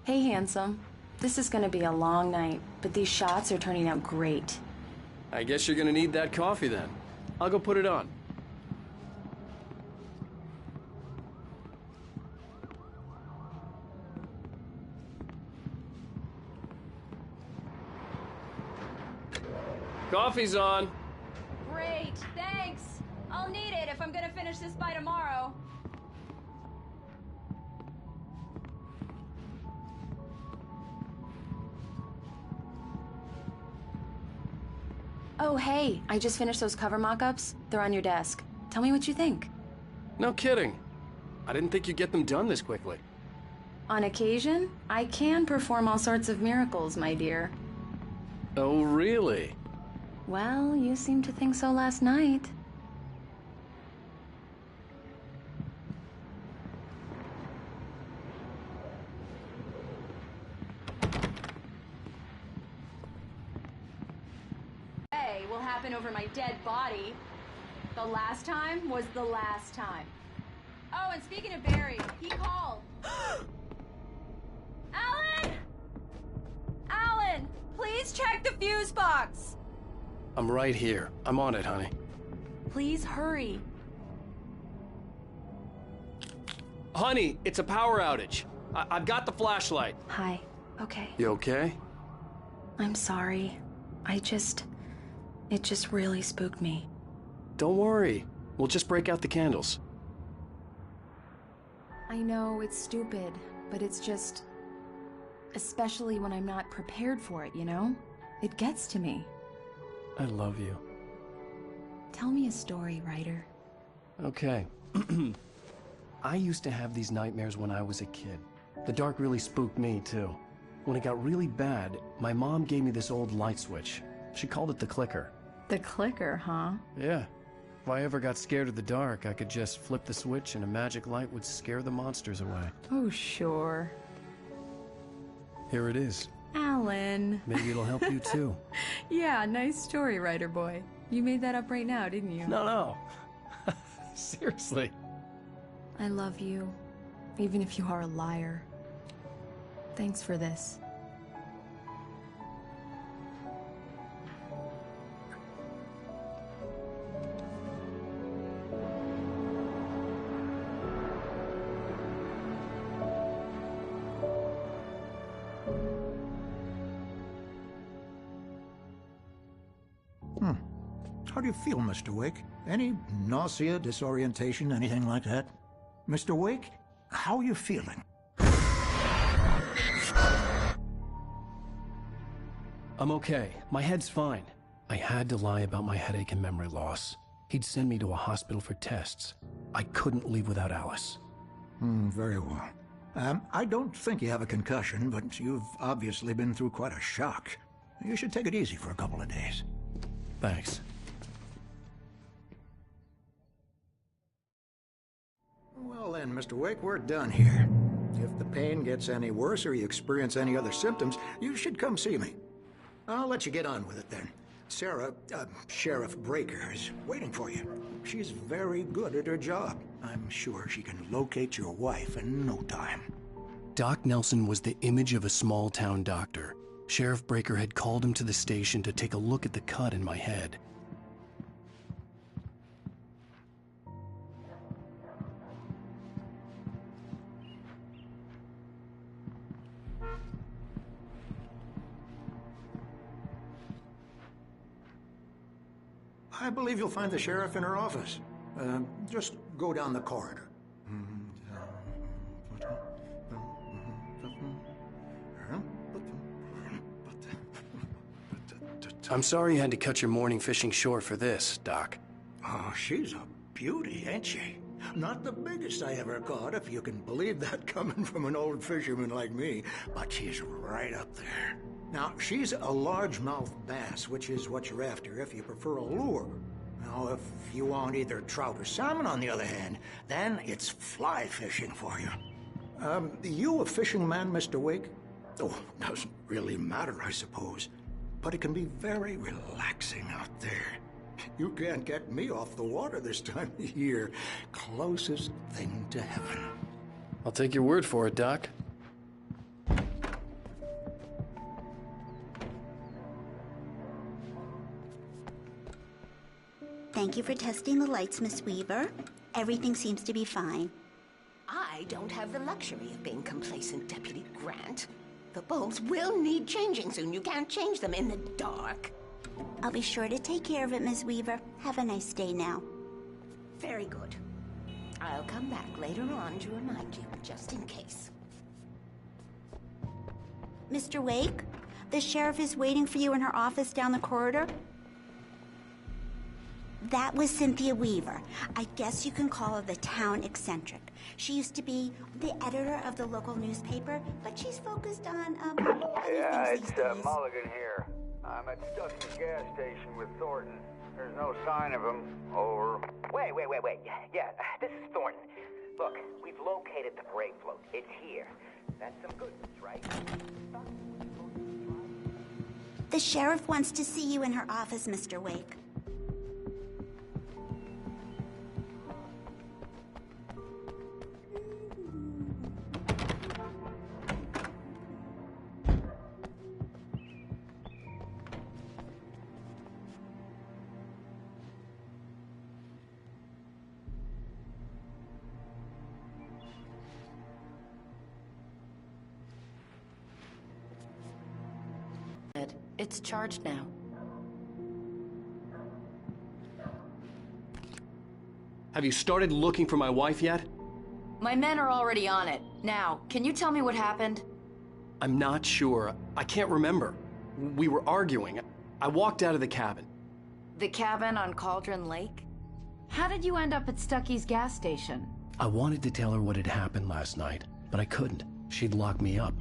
Hey, handsome. This is gonna be a long night, but these shots are turning out great. I guess you're gonna need that coffee then. I'll go put it on. Coffee's on. Great, thanks. I'll need it if I'm gonna finish this by tomorrow. Oh, hey, I just finished those cover mock-ups. They're on your desk. Tell me what you think. No kidding. I didn't think you'd get them done this quickly. On occasion, I can perform all sorts of miracles, my dear. Oh, really? Well, you seemed to think so last night. Hey, will happen over my dead body. The last time was the last time. Oh, and speaking of Barry, he called. Alan! Alan, please check the fuse box. I'm right here. I'm on it, honey. Please hurry. Honey, it's a power outage. I've got the flashlight. Hi. Okay. You okay? I'm sorry. It just really spooked me. Don't worry. We'll just break out the candles. I know it's stupid, but it's just... especially when I'm not prepared for it, you know? It gets to me. I love you. Tell me a story, writer. Okay. I used to have these nightmares when I was a kid. The dark really spooked me, too. When it got really bad, my mom gave me this old light switch. She called it the clicker. The clicker, huh? Yeah. If I ever got scared of the dark, I could just flip the switch and a magic light would scare the monsters away. Oh, sure. Here it is. Alan. Maybe it'll help you, too. Yeah, nice story, writer boy. You made that up right now, didn't you? No. Seriously. I love you, even if you are a liar. Thanks for this. How do you feel, Mr. Wake? Any nausea, disorientation, anything like that? Mr. Wake, how are you feeling? I'm okay. My head's fine. I had to lie about my headache and memory loss. He'd send me to a hospital for tests. I couldn't leave without Alice. Very well. I don't think you have a concussion, but you've obviously been through quite a shock. You should take it easy for a couple of days. Thanks. Well then, Mr. Wake, we're done here. If the pain gets any worse or you experience any other symptoms, you should come see me. I'll let you get on with it then. Sarah, Sheriff Breaker, is waiting for you. She's very good at her job. I'm sure she can locate your wife in no time. Doc Nelson was the image of a small-town doctor. Sheriff Breaker had called him to the station to take a look at the cut in my head. I believe you'll find the sheriff in her office. Just go down the corridor. I'm sorry you had to cut your morning fishing short for this, Doc. Oh, she's a beauty, ain't she? Not the biggest I ever caught, if you can believe that coming from an old fisherman like me, but she's right up there. Now, she's a largemouth bass, which is what you're after if you prefer a lure. Now, if you want either trout or salmon, on the other hand, then it's fly fishing for you. You a fishing man, Mr. Wake? Oh, doesn't really matter, I suppose. But it can be very relaxing out there. You can't get me off the water this time of year. Closest thing to heaven. I'll take your word for it, Doc. Thank you for testing the lights, Miss Weaver. Everything seems to be fine. I don't have the luxury of being complacent, Deputy Grant. The bulbs will need changing soon. You can't change them in the dark. I'll be sure to take care of it, Miss Weaver. Have a nice day now. Very good. I'll come back later on to remind you, just in case. Mr. Wake, the sheriff is waiting for you in her office down the corridor. That was Cynthia Weaver. I guess you can call her the town eccentric. She used to be the editor of the local newspaper, but she's focused on, other Yeah, things it's these days. Mulligan here. I'm at Stuckey's gas station with Thornton. There's no sign of him. Over. Wait. Yeah, this is Thornton. Look, we've located the brake float. It's here. That's some good news, right? The sheriff wants to see you in her office, Mr. Wake. It's charged now. Have you started looking for my wife yet? My men are already on it. Now, can you tell me what happened? I'm not sure. I can't remember. We were arguing. I walked out of the cabin. The cabin on Cauldron Lake? How did you end up at Stuckey's gas station? I wanted to tell her what had happened last night, but I couldn't. She'd lock me up.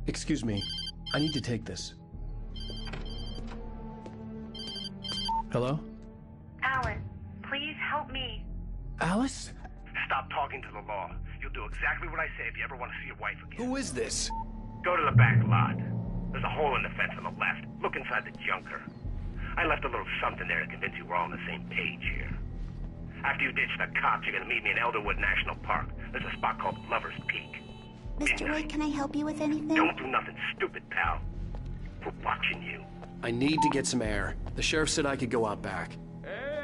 Excuse me. I need to take this. Hello? Alan, please help me. Alice? Stop talking to the law. You'll do exactly what I say if you ever want to see your wife again. Who is this? Go to the back lot. There's a hole in the fence on the left. Look inside the junker. I left a little something there to convince you we're all on the same page here. After you ditch the cops, you're gonna meet me in Elderwood National Park. There's a spot called Lover's Peak. Mr. Wake, can I help you with anything? Don't do nothing stupid, pal. We're watching you. I need to get some air. The sheriff said I could go out back.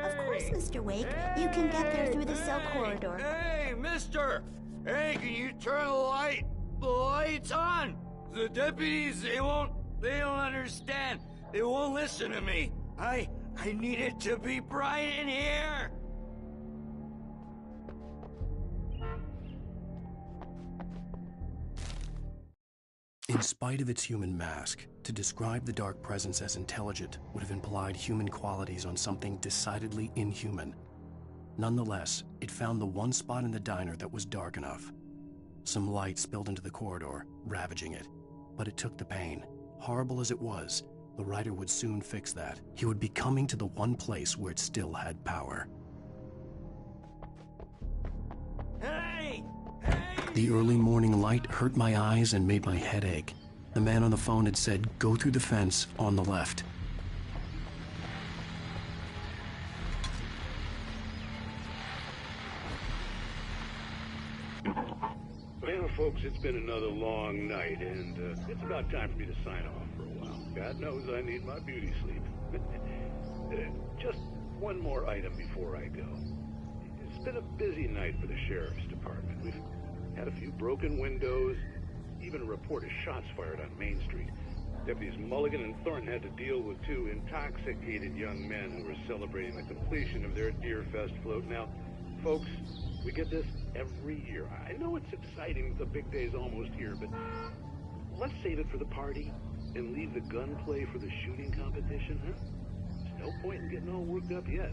Of course, Mr. Wake. You can get there through the cell corridor. Hey, mister! Hey, can you turn the lights on? The deputies, they don't understand. They won't listen to me. I need it to be bright in here. In spite of its human mask, to describe the dark presence as intelligent would have implied human qualities on something decidedly inhuman. Nonetheless, it found the one spot in the diner that was dark enough. Some light spilled into the corridor, ravaging it. But it took the pain. Horrible as it was, the writer would soon fix that. He would be coming to the one place where it still had power. Hey! The early morning light hurt my eyes and made my head ache. The man on the phone had said, "Go through the fence on the left." Well, folks, it's been another long night, and it's about time for me to sign off for a while. God knows I need my beauty sleep. Just one more item before I go. It's been a busy night for the Sheriff's Department. We've had a few broken windows, even a report of shots fired on Main Street. Deputies Mulligan and Thornton had to deal with two intoxicated young men who were celebrating the completion of their Deerfest float. Now, folks, we get this every year. I know it's exciting, the big day's almost here, but let's save it for the party and leave the gunplay for the shooting competition, huh? There's no point in getting all worked up yet.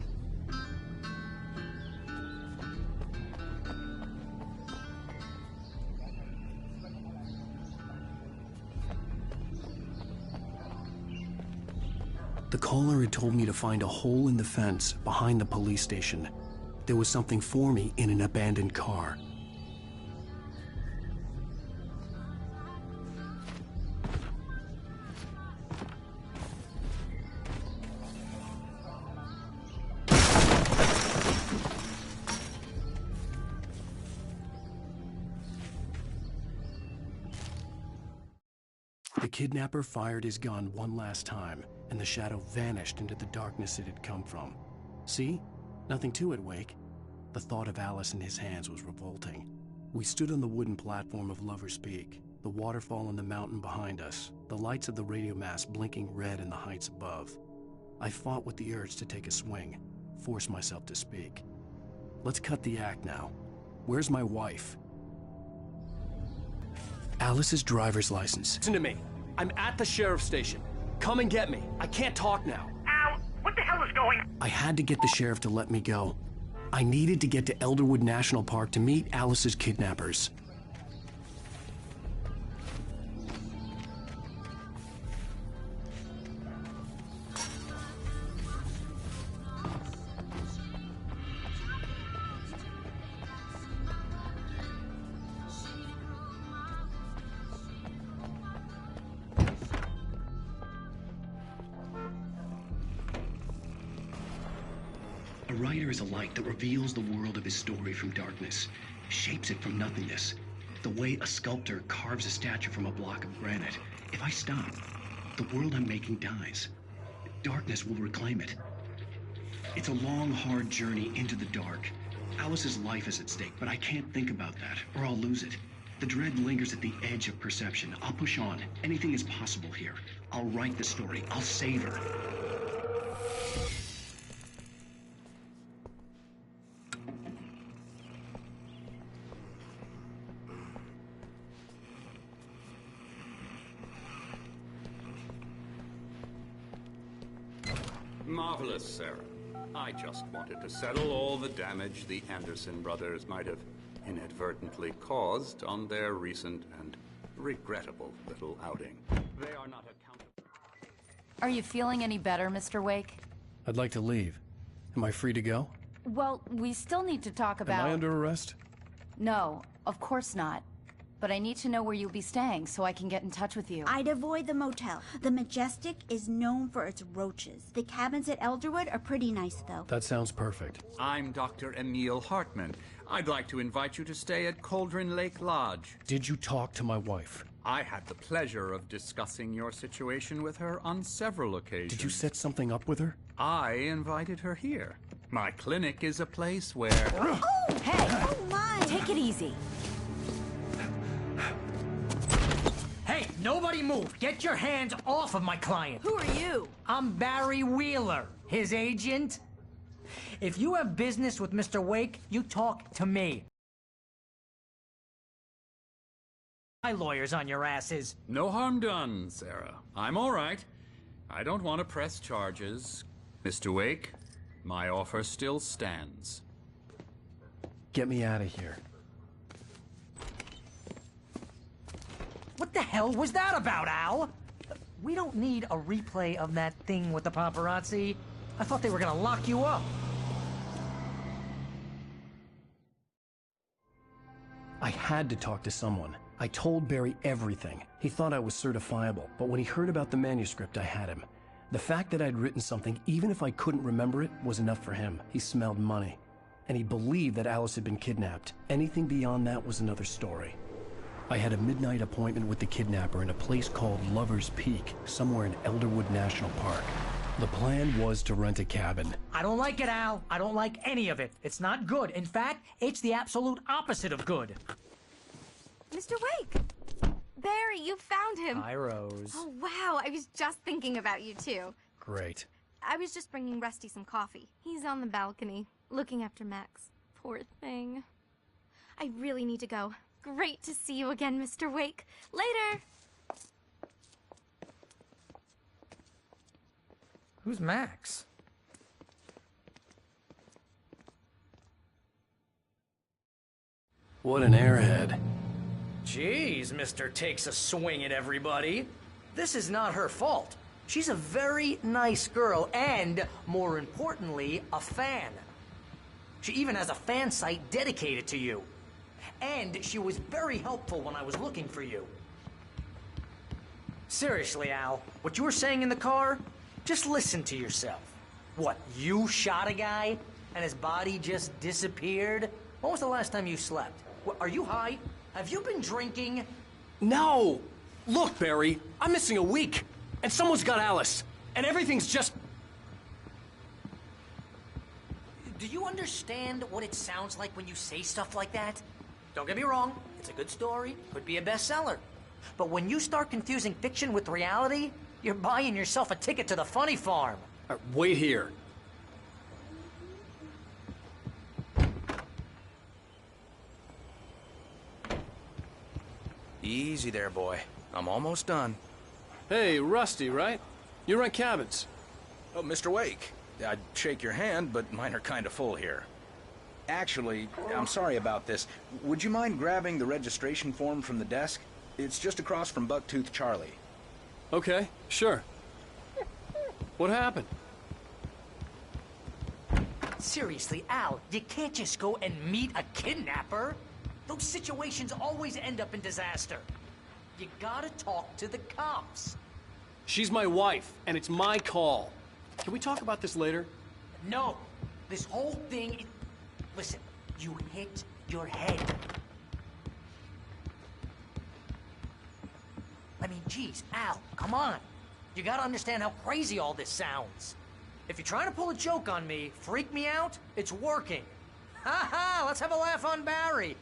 The caller had told me to find a hole in the fence behind the police station. There was something for me in an abandoned car. The kidnapper fired his gun one last time, and the shadow vanished into the darkness it had come from. See? Nothing to it, Wake. The thought of Alice in his hands was revolting. We stood on the wooden platform of Lover's Peak, the waterfall on the mountain behind us, the lights of the radio mast blinking red in the heights above. I fought with the urge to take a swing, force myself to speak. Let's cut the act now. Where's my wife? Alice's driver's license. Listen to me. I'm at the sheriff's station. Come and get me. I can't talk now. Al, what the hell is going on? I had to get the sheriff to let me go. I needed to get to Elderwood National Park to meet Alice's kidnappers. A writer is a light that reveals the world of his story from darkness, shapes it from nothingness. The way a sculptor carves a statue from a block of granite. If I stop, the world I'm making dies. Darkness will reclaim it. It's a long, hard journey into the dark. Alice's life is at stake, but I can't think about that, or I'll lose it. The dread lingers at the edge of perception. I'll push on. Anything is possible here. I'll write the story. I'll save her. Marvelous, Sarah. I just wanted to settle all the damage the Anderson brothers might have inadvertently caused on their recent and regrettable little outing. They are not accountable. Are you feeling any better, Mr. Wake? I'd like to leave. Am I free to go? Well, we still need to talk about... Am I under arrest? No, of course not. But I need to know where you'll be staying so I can get in touch with you. I'd avoid the motel. The Majestic is known for its roaches. The cabins at Elderwood are pretty nice, though. That sounds perfect. I'm Dr. Emil Hartman. I'd like to invite you to stay at Cauldron Lake Lodge. Did you talk to my wife? I had the pleasure of discussing your situation with her on several occasions. Did you set something up with her? I invited her here. My clinic is a place where... Oh! Hey! Oh, my! Take it easy. Hey, nobody move! Get your hands off of my client! Who are you? I'm Barry Wheeler, his agent. If you have business with Mr. Wake, you talk to me. My lawyer's on your asses. No harm done, Sarah. I'm all right. I don't want to press charges. Mr. Wake, my offer still stands. Get me out of here. What the hell was that about, Al? We don't need a replay of that thing with the paparazzi. I thought they were gonna lock you up. I had to talk to someone. I told Barry everything. He thought I was certifiable, but when he heard about the manuscript, I had him. The fact that I'd written something, even if I couldn't remember it, was enough for him. He smelled money. And he believed that Alice had been kidnapped. Anything beyond that was another story. I had a midnight appointment with the kidnapper in a place called Lover's Peak, somewhere in Elderwood National Park. The plan was to rent a cabin. I don't like it, Al. I don't like any of it. It's not good. In fact, it's the absolute opposite of good. Mr. Wake! Barry, you found him! Hi, Rose. Oh, wow. I was just thinking about you, too. Great. I was just bringing Rusty some coffee. He's on the balcony, looking after Max. Poor thing. I really need to go. Great to see you again, Mr. Wake. Later! Who's Max? What an airhead. Jeez, Mr. Takes a swing at everybody. This is not her fault. She's a very nice girl and, more importantly, a fan. She even has a fan site dedicated to you. And she was very helpful when I was looking for you. Seriously, Al, what you were saying in the car, just listen to yourself. What, you shot a guy and his body just disappeared? When was the last time you slept? What, are you high? Have you been drinking? No! Look, Barry, I'm missing a week, and someone's got Alice, and everything's just... Do you understand what it sounds like when you say stuff like that? Don't get me wrong, it's a good story, could be a bestseller. But when you start confusing fiction with reality, you're buying yourself a ticket to the funny farm. Wait here. Easy there, boy. I'm almost done. Hey, Rusty, right? You rent cabins. Oh, Mr. Wake. I'd shake your hand, but mine are kind of full here. Actually, I'm sorry about this. Would you mind grabbing the registration form from the desk? It's just across from Bucktooth Charlie. Okay, sure. What happened? Seriously, Al, you can't just go and meet a kidnapper. Those situations always end up in disaster. You gotta talk to the cops. She's my wife, and it's my call. Can we talk about this later? No. This whole thing is... Listen, you hit your head. I mean, geez, Al, come on. You gotta understand how crazy all this sounds. If you're trying to pull a joke on me, freak me out, it's working. Ha ha, let's have a laugh on Barry.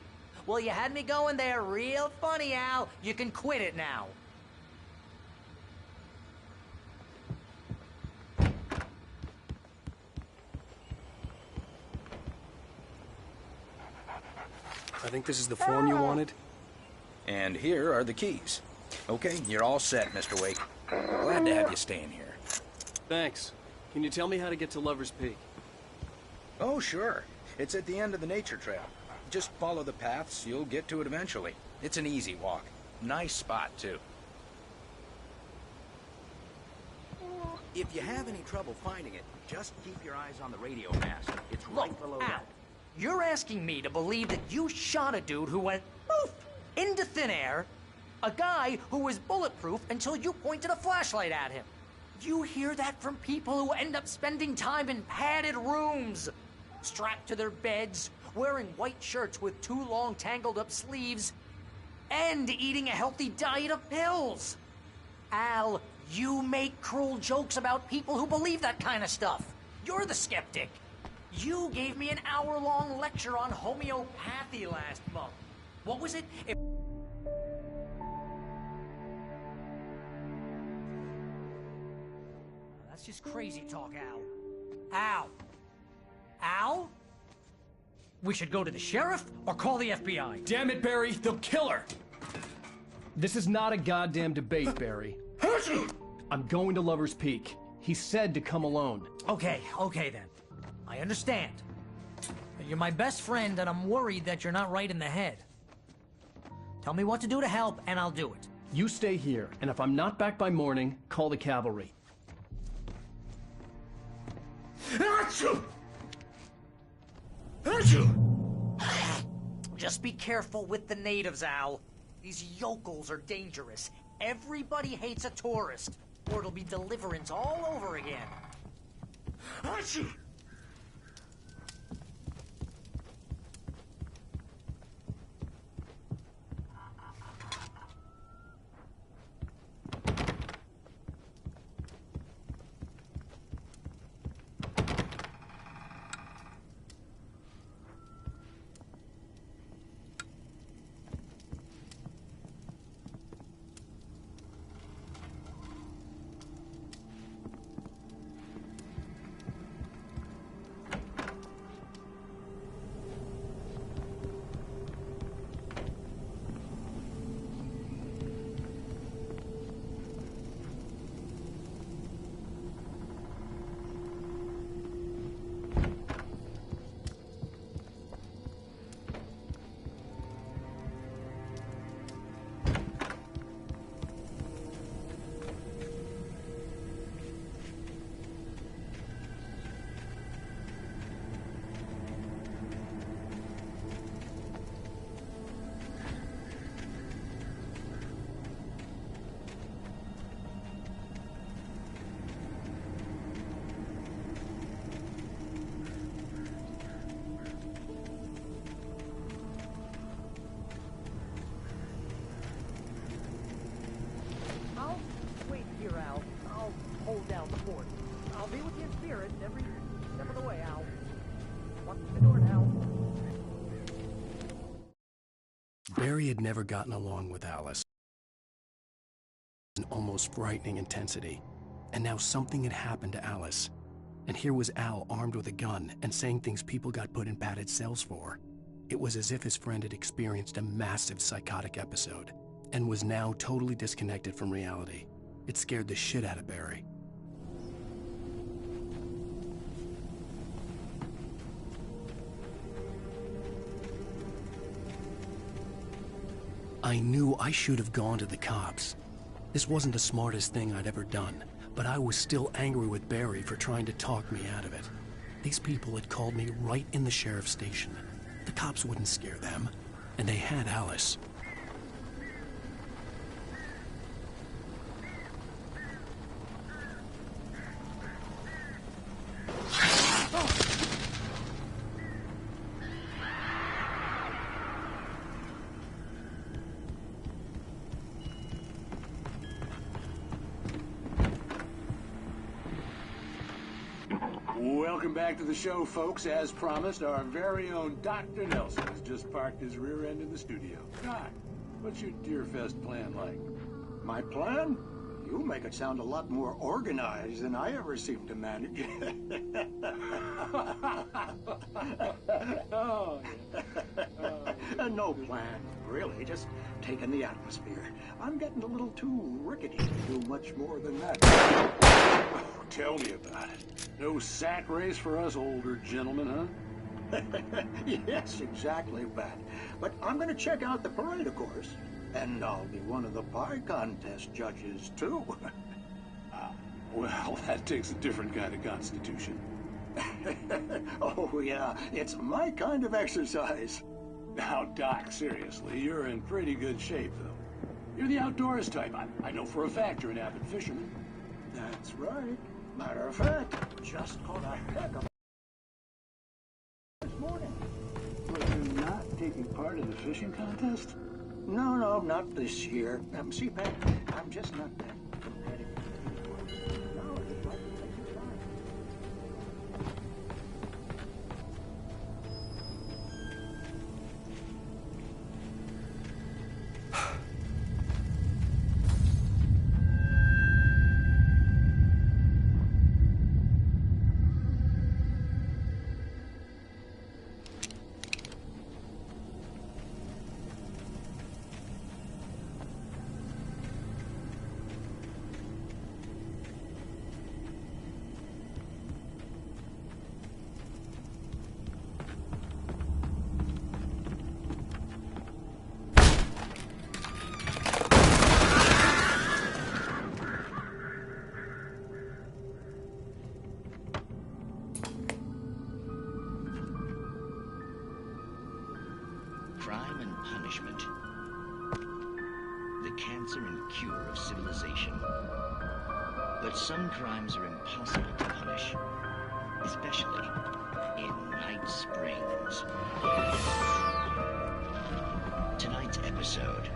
Well, you had me going there real funny, Al. You can quit it now. I think this is the form you wanted. And here are the keys. Okay, you're all set, Mr. Wake. Glad to have you staying here. Thanks. Can you tell me how to get to Lover's Peak? Oh, sure. It's at the end of the nature trail. Just follow the paths, you'll get to it eventually. It's an easy walk. Nice spot, too. If you have any trouble finding it, just keep your eyes on the radio mast. It's right below that. You're asking me to believe that you shot a dude who went poof into thin air, a guy who was bulletproof until you pointed a flashlight at him. You hear that from people who end up spending time in padded rooms, strapped to their beds, wearing white shirts with too long tangled up sleeves, and eating a healthy diet of pills. Al, you make cruel jokes about people who believe that kind of stuff. You're the skeptic. You gave me an hour-long lecture on homeopathy last month. What was it? That's just crazy talk, Al. Al? Al? We should go to the sheriff or call the FBI. Damn it, Barry, they'll kill her! This is not a goddamn debate, Barry. I'm going to Lover's Peak. He said to come alone. Okay then. I understand. You're my best friend, and I'm worried that you're not right in the head. Tell me what to do to help, and I'll do it. You stay here, and if I'm not back by morning, call the cavalry. Just be careful with the natives, Al. These yokels are dangerous. Everybody hates a tourist, or it'll be Deliverance all over again. hear it every step of the way, Al. Walk to the door now. Barry had never gotten along with Alice. An almost frightening intensity. And now something had happened to Alice. And here was Al armed with a gun and saying things people got put in padded cells for. It was as if his friend had experienced a massive psychotic episode and was now totally disconnected from reality. It scared the shit out of Barry. I knew I should have gone to the cops. This wasn't the smartest thing I'd ever done, but I was still angry with Barry for trying to talk me out of it. These people had called me right in the sheriff's station. The cops wouldn't scare them, and they had Alice. Welcome back to the show, folks. As promised, our very own Dr. Nelson has just parked his rear end in the studio. Doc, what's your Deerfest plan like? My plan? You make it sound a lot more organized than I ever seem to manage. Oh, yeah. No plan, really. Just taking the atmosphere. I'm getting a little too rickety to do much more than that. Oh, tell me about it. No sack race for us older gentlemen, huh? Yes, exactly, Bat. But I'm going to check out the parade, of course. And I'll be one of the pie contest judges, too. Well, that takes a different kind of constitution. Oh, yeah. It's my kind of exercise. Now, Doc, seriously, you're in pretty good shape, though. You're the outdoors type. I know for a fact you're an avid fisherman. That's right. Matter of fact, just caught a heck of a this morning. But you're not taking part in the fishing contest? No, not this year. See, Pat, I'm just not that competitive. No, I'd just like to take some time. Crime and punishment. The cancer and cure of civilization. But some crimes are impossible to punish, especially in Night Springs. Tonight's episode,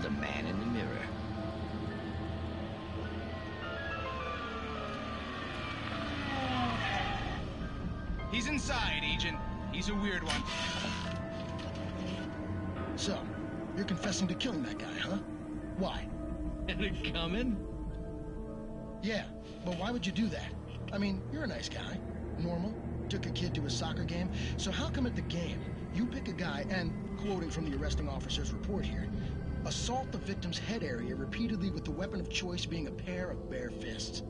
The Man in the Mirror. He's inside, Agent. He's a weird one. So, you're confessing to killing that guy, huh? Why? Had it coming? Yeah, but why would you do that? I mean, you're a nice guy. Normal. Took a kid to a soccer game. So how come at the game, you pick a guy and, quoting from the arresting officer's report here, assault the victim's head area repeatedly with the weapon of choice being a pair of bare fists?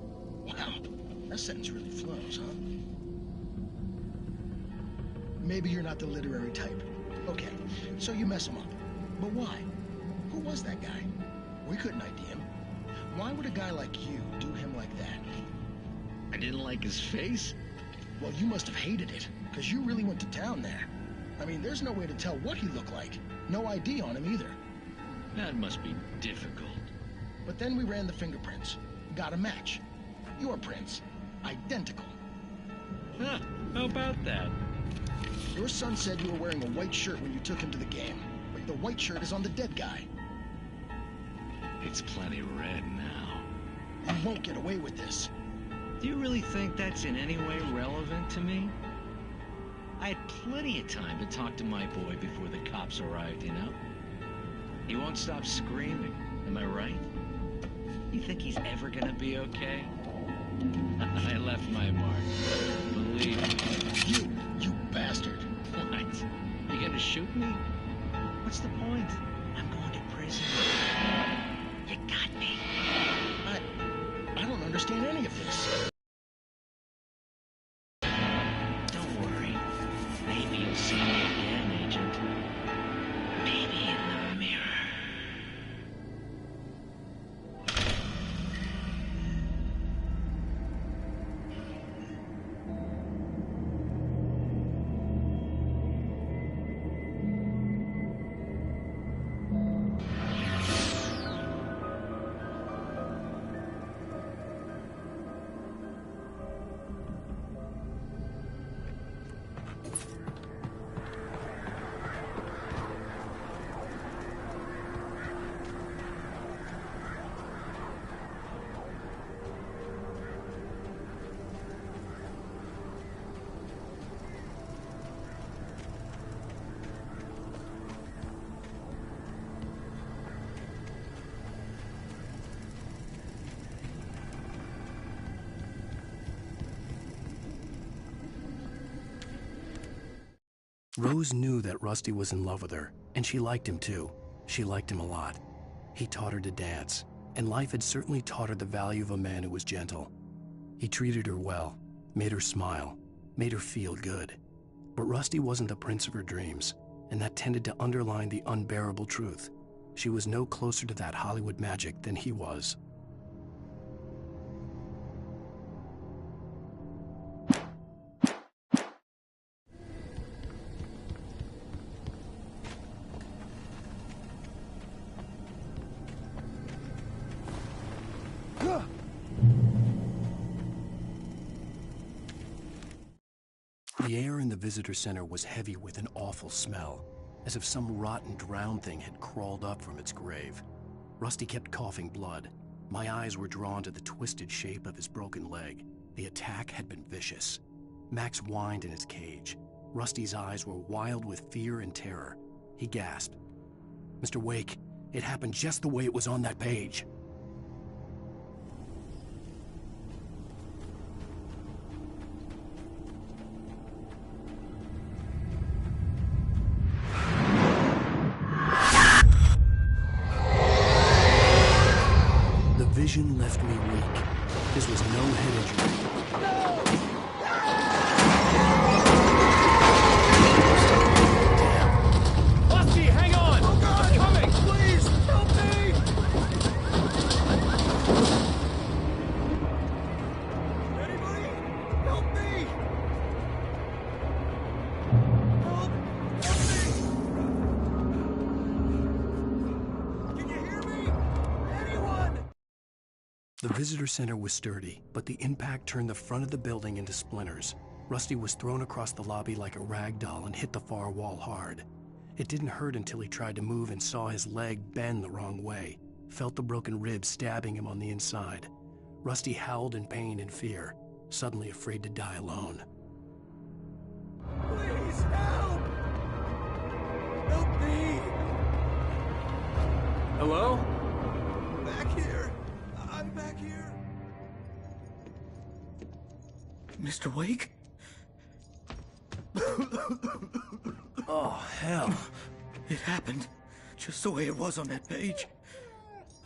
Wow, that sentence really flows, huh? Maybe you're not the literary type. Okay, so you mess him up. But why? Who was that guy? We couldn't ID him. Why would a guy like you do him like that? I didn't like his face? Well, you must have hated it, because you really went to town there. I mean, there's no way to tell what he looked like. No ID on him either. That must be difficult. But then we ran the fingerprints. Got a match. Your prints. Identical. Huh, how about that? Your son said you were wearing a white shirt when you took him to the game. But the white shirt is on the dead guy. It's plenty red now. You won't get away with this. Do you really think that's in any way relevant to me? I had plenty of time to talk to my boy before the cops arrived, you know? He won't stop screaming, am I right? You think he's ever gonna be okay? I left my mark. Believe me. You bastard. What? You gonna shoot me? What's the point? I'm going to prison. You got me. I don't understand any of this. Don't worry. Maybe you'll see me again, Agent. Maybe in the mirror. Rose knew that Rusty was in love with her, and she liked him too. She liked him a lot. He taught her to dance, and life had certainly taught her the value of a man who was gentle. He treated her well, made her smile, made her feel good. But Rusty wasn't the prince of her dreams, and that tended to underline the unbearable truth. She was no closer to that Hollywood magic than he was. The air in the visitor center was heavy with an awful smell, as if some rotten drowned thing had crawled up from its grave. Rusty kept coughing blood. My eyes were drawn to the twisted shape of his broken leg. The attack had been vicious. Max whined in his cage. Rusty's eyes were wild with fear and terror. He gasped. "Mr. Wake, it happened just the way it was on that page." Vision left me weak. This was no head injury. Damn. Rusty, hang on! Oh God! I'm coming! Please, help me! Anybody? Help me! Help! Help me! Can you hear me? Anyone? The visitor center was sturdy, but the impact turned the front of the building into splinters. Rusty was thrown across the lobby like a rag doll and hit the far wall hard. It didn't hurt until he tried to move and saw his leg bend the wrong way, felt the broken ribs stabbing him on the inside. Rusty howled in pain and fear, suddenly afraid to die alone. Please help! Help me! Hello? Back here! I'm back here! Mr. Wake? Oh, hell. It happened just the way it was on that page.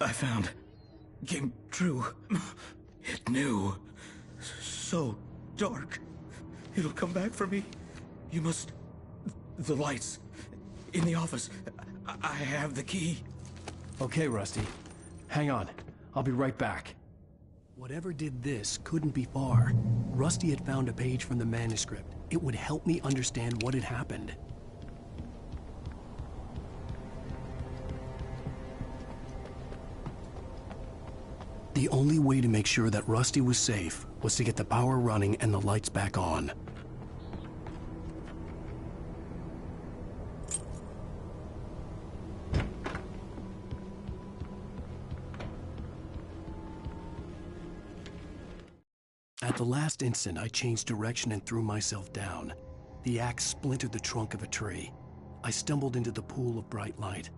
I found. Came true. It knew. So dark. It'll come back for me. You must... The lights. In the office. I have the key. Okay, Rusty. Hang on. I'll be right back. Whatever did this couldn't be far. Rusty had found a page from the manuscript. It would help me understand what had happened. The only way to make sure that Rusty was safe was to get the power running and the lights back on. At the last instant, I changed direction and threw myself down. The axe splintered the trunk of a tree. I stumbled into the pool of bright light.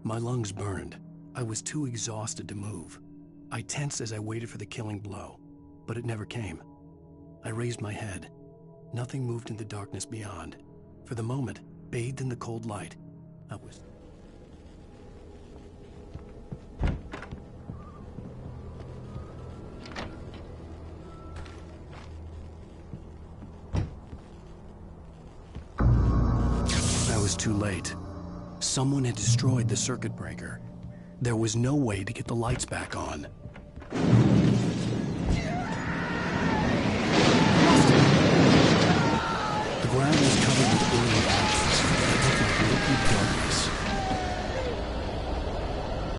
My lungs burned. I was too exhausted to move. I tensed as I waited for the killing blow, but it never came. I raised my head. Nothing moved in the darkness beyond. For the moment, bathed in the cold light, I was... I was too late. Someone had destroyed the circuit breaker. There was no way to get the lights back on.